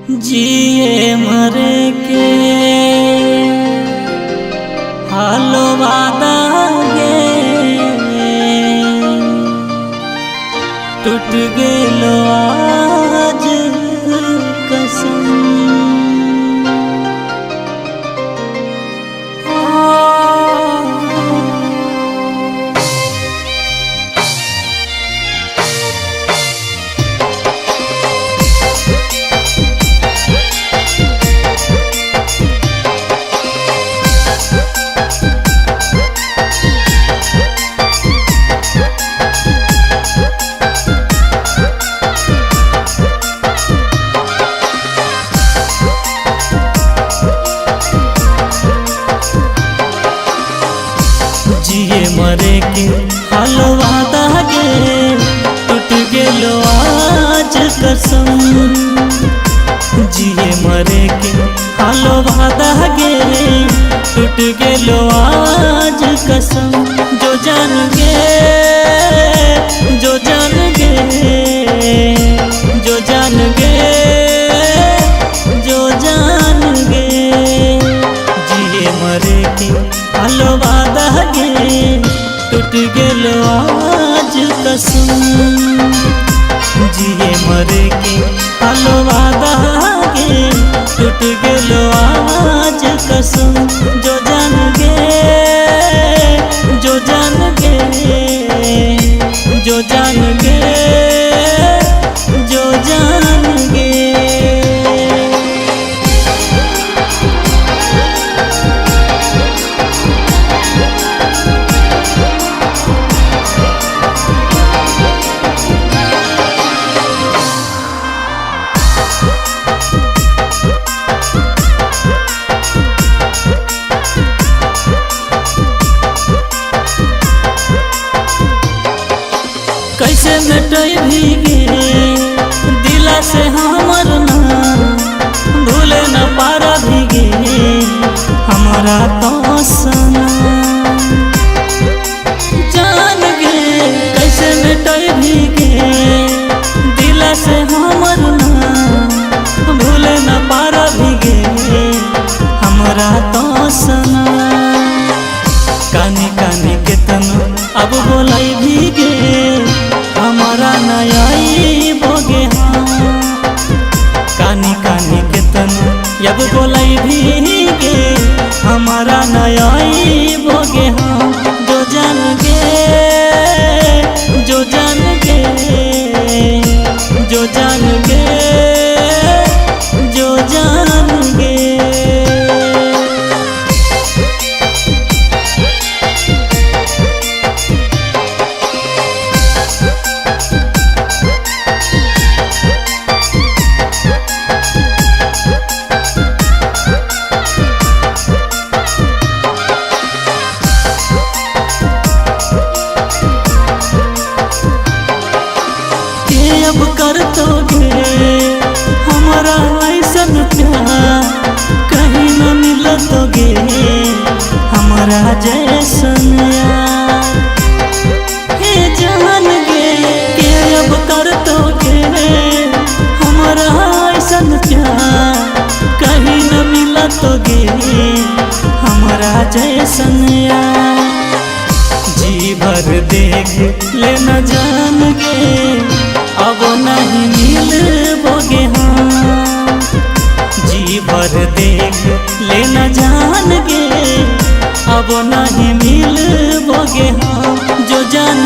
जिए मरे के हालो वादा गे टूट गेलो आज कसम। जिए मरे के हालो वादा गे टूट गेलो आज कसम। जिए मरे के हालो वादा गे टूट गेलो आज कसम। जो जान गे जो जान गे जो जान गे जो जान गे जिए मरे के हालो वादा गे टूट गेलो आज कसम। जिए मरे के हालो वादा गे टूट गेलो आज कसम। जो जान गे जो जान गे जो जान गे जो जान गे। कैसे मिटई भीगे दिला से हमर ना भूले न पारा भीगे हमारा तो सना। जान गे कैसे मिटई भीगे दिला से हमर ना भूले न पारा भीगे हमारा तो सना। कानी कानी के तनु अब बोलाई भीगे हमारा नयाई बोगे हाँ। कानी कानी के तनु अब बोलाई भीगे हमारा नयाई बोगे हाँ। जो जान गे जो जान गे जो जान गे जो जान गे। अब कर दोगे हमारा ऐसन प्यार कहीं न मिलोगे हमारा जैसन यार। हे जान गे के अब कर दोगे हमारा ऐसन प्यार कहीं न मिलोगे हमारा जैसन यार। जी भर देख लेना जान गे अब नहीं मिलोगे हाँ। जी भर देख लेना जान गे अब नहीं मिलोगे हाँ। जो जान